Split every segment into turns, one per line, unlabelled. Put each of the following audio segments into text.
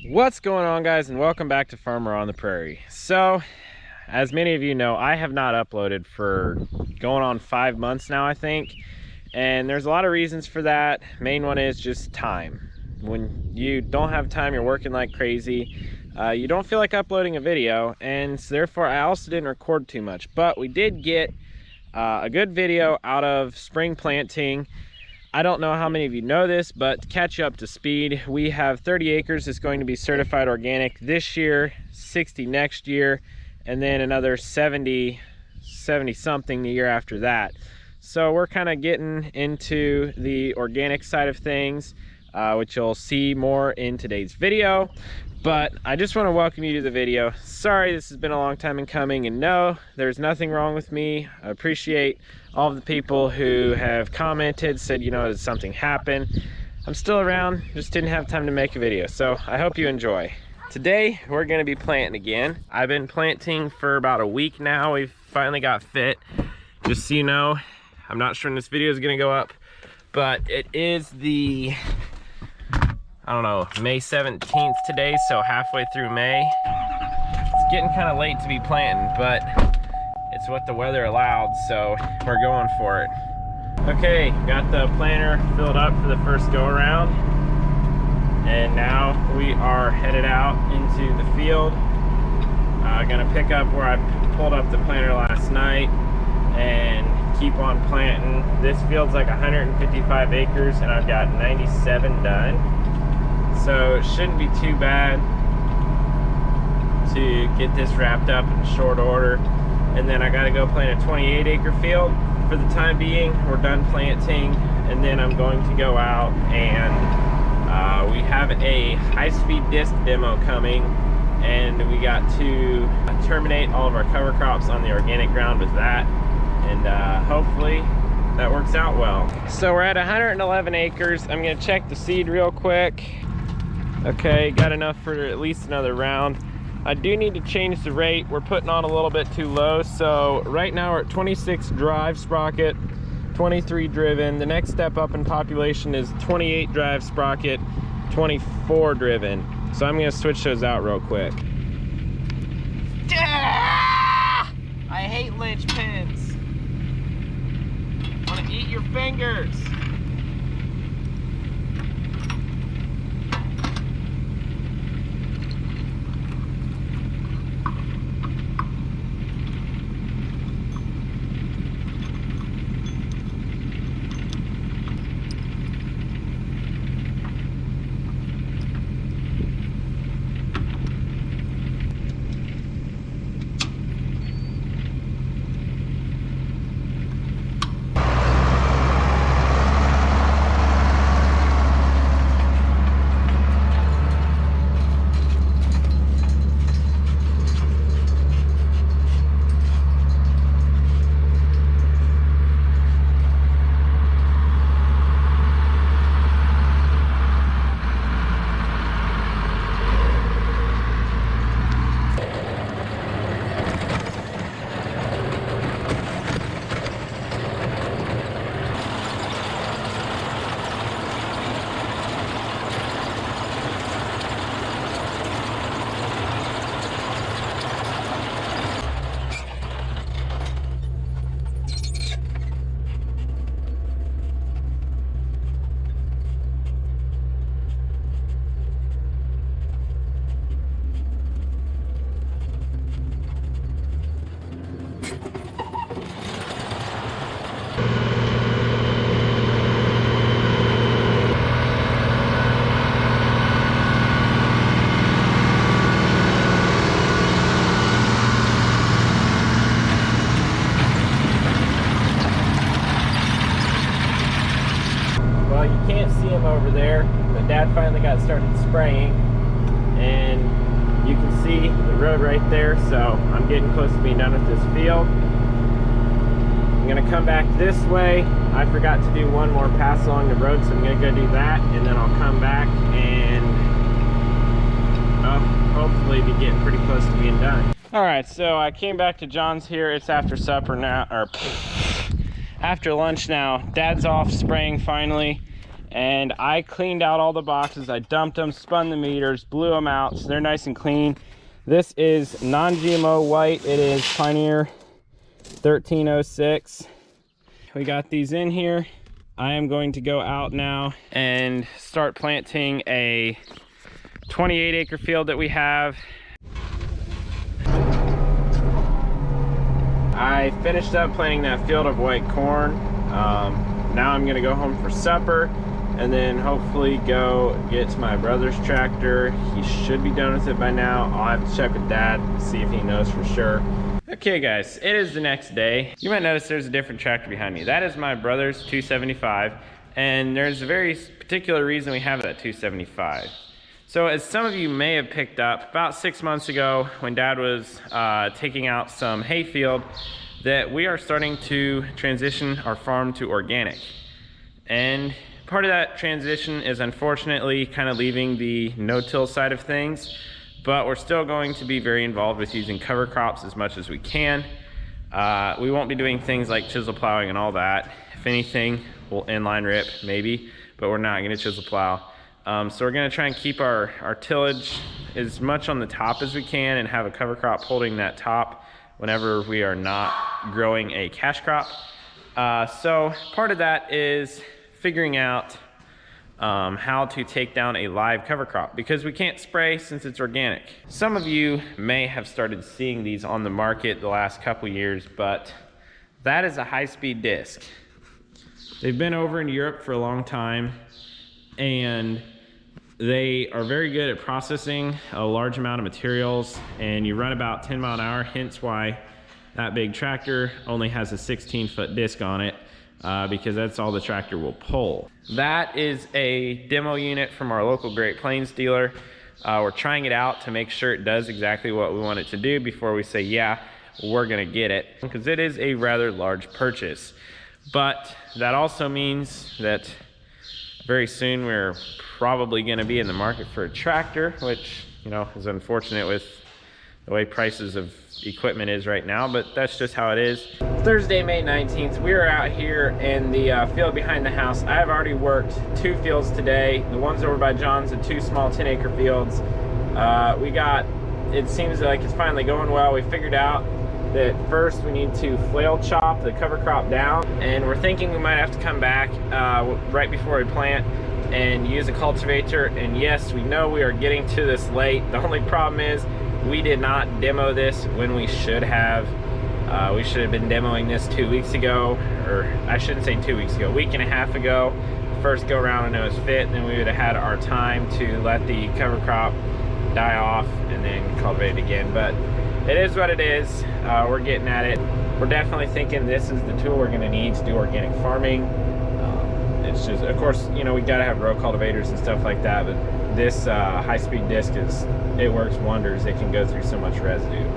What's going on, guys, and welcome back to Farmer on the Prairie. So as many of you know, I have not uploaded for going on 5 months now, I think, and there's a lot of reasons for that. Main one is just time. When you don't have time, you're working like crazy, you don't feel like uploading a video, and so therefore I also didn't record too much. But we did get a good video out of spring planting. I don't know how many of you know this, but to catch you up to speed, we have 30 acres that's going to be certified organic this year, 60 next year, and then another 70 something the year after that. So we're kind of getting into the organic side of things, which you'll see more in today's video. But I just want to welcome you to the video. Sorry, this has been a long time in coming, and no, there's nothing wrong with me. I appreciate all of the people who have commented, said, you know, did something happen? I'm still around, just didn't have time to make a video. So I hope you enjoy. Today, we're gonna be planting again. I've been planting for about a week now. We've finally got fit. Just so you know, I'm not sure when this video is gonna go up, but it is the, I don't know, May 17th today, so halfway through May. It's getting kind of late to be planting, but it's what the weather allowed, so we're going for it. Okay, got the planter filled up for the first go around, and now we are headed out into the field. Gonna pick up where I pulled up the planter last night and keep on planting. This field's like 155 acres, and I've got 97 done. So it shouldn't be too bad to get this wrapped up in short order. And then I gotta go plant a 28 acre field. For the time being, we're done planting, and then I'm going to go out and we have a high-speed disc demo coming, and we got to terminate all of our cover crops on the organic ground with that, and hopefully that works out well. So we're at 111 acres. I'm gonna check the seed real quick. Okay, got enough for at least another round. I do need to change the rate. We're putting on a little bit too low. So right now we're at 26 drive sprocket, 23 driven. The next step up in population is 28 drive sprocket, 24 driven. So I'm gonna switch those out real quick. I hate linch pins. Wanna eat your fingers. You can't see him over there, but Dad finally got started spraying, and you can see the road right there. So I'm getting close to being done with this field. I'm gonna come back this way. I forgot to do one more pass along the road, so I'm gonna go do that, and then I'll come back and hopefully be getting pretty close to being done. All right, so I came back to John's here. It's after supper now, or after lunch now. Dad's off spraying finally. and I cleaned out all the boxes. I dumped them, spun the meters, blew them out, so they're nice and clean. This is non-GMO white. It is Pioneer 1306. We got these in here. I am going to go out now and start planting a 28-acre field that we have. I finished up planting that field of white corn. Now I'm gonna go home for supper and then hopefully go get to my brother's tractor. He should be done with it by now. I'll have to check with Dad, see if he knows for sure. Okay guys, it is the next day. You might notice there's a different tractor behind me. That is my brother's 275, and there's a very particular reason we have that 275. So as some of you may have picked up, about 6 months ago when Dad was taking out some hayfield, that we are starting to transition our farm to organic. And part of that transition is unfortunately kind of leaving the no-till side of things, but we're still going to be very involved with using cover crops as much as we can. We won't be doing things like chisel plowing and all that. If anything, we'll inline rip maybe, but we're not gonna chisel plow. So we're gonna try and keep our tillage as much on the top as we can and have a cover crop holding that top whenever we are not growing a cash crop. So part of that is figuring out how to take down a live cover crop, because we can't spray since it's organic. Some of you may have started seeing these on the market the last couple years, but that is a high-speed disc. They've been over in Europe for a long time, and they are very good at processing a large amount of materials, and you run about 10 mile an hour, hence why that big tractor only has a 16-foot disc on it. Because that's all the tractor will pull. That is a demo unit from our local Great Plains dealer. We're trying it out to make sure it does exactly what we want it to do before we say, yeah, we're gonna get it, because it is a rather large purchase. But that also means that very soon we're probably gonna be in the market for a tractor, which, you know, is unfortunate with the way prices of equipment is right now, but that's just how it is. Thursday, May 19th, we are out here in the field behind the house. I have already worked 2 fields today. The ones over by John's, the 2 small 10-acre fields. It seems like it's finally going well. We figured out that first we need to flail chop the cover crop down, and we're thinking we might have to come back right before we plant and use a cultivator. And yes, we know we are getting to this late. The only problem is we did not demo this when we should have. We should have been demoing this 2 weeks ago, or I shouldn't say 2 weeks ago, a week and a half ago. First go around and it was fit, then we would have had our time to let the cover crop die off and then cultivate it again. But it is what it is. We're getting at it. We're definitely thinking this is the tool we're gonna need to do organic farming. It's just, of course, you know, we gotta have row cultivators and stuff like that, but this high-speed disc it works wonders. It can go through so much residue.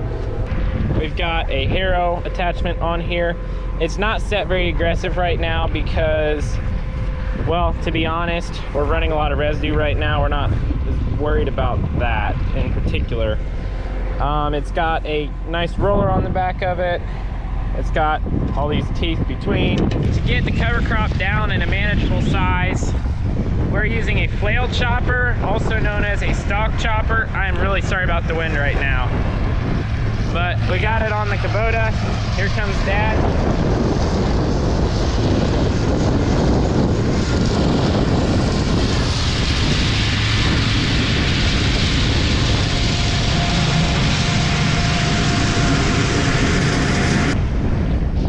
We've got a harrow attachment on here. It's not set very aggressive right now because, well, to be honest, we're running a lot of residue right now. We're not worried about that in particular. It's got a nice roller on the back of it. It's got all these teeth between. To get the cover crop down in a manageable size, we're using a flail chopper, also known as a stalk chopper. I am really sorry about the wind right now, but we got it on the Kubota. Here comes Dad.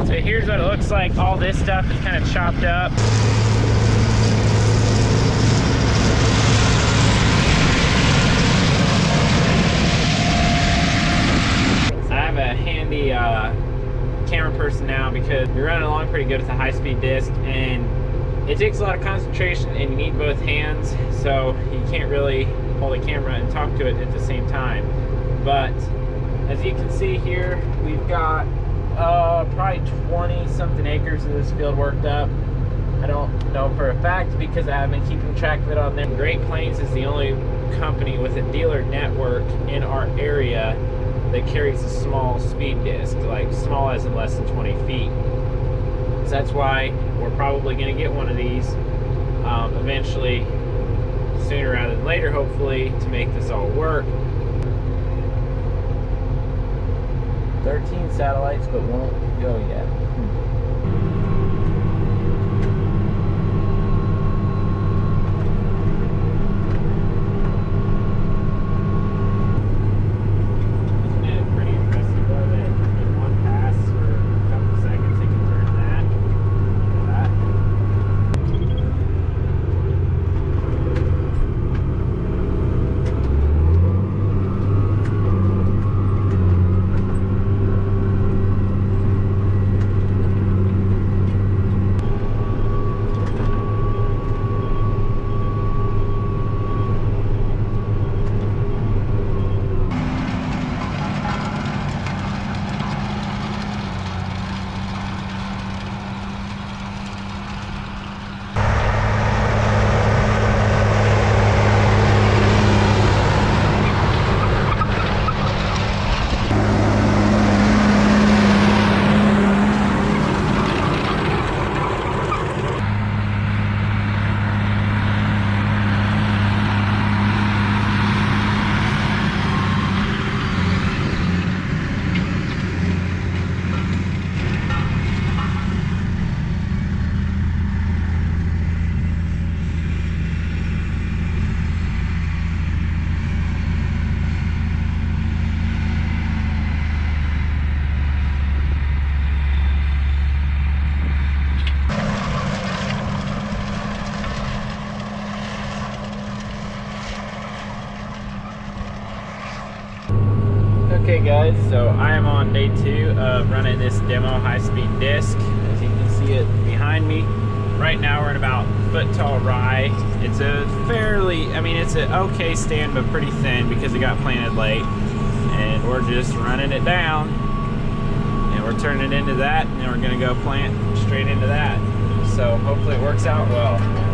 So here's what it looks like. All this stuff is kind of chopped up. A handy camera person now because you're running along pretty good with a high-speed disc, and it takes a lot of concentration and you need both hands, so you can't really hold a camera and talk to it at the same time. But as you can see here, we've got probably 20 something acres of this field worked up. I don't know for a fact because I haven't been keeping track of it on there. Great Plains is the only company with a dealer network in our area that carries a small speed disc, like small as in less than 20 feet. So that's why we're probably gonna get one of these eventually, sooner rather than later, hopefully, to make this all work. 13 satellites, but won't go yet. Okay guys, so I am on day 2 of running this demo high-speed disc. As you can see it behind me. Right now we're at about foot tall rye. It's a fairly, I mean it's an okay stand but pretty thin because it got planted late. And we're just running it down. And we're turning it into that and then we're gonna go plant straight into that. So hopefully it works out well.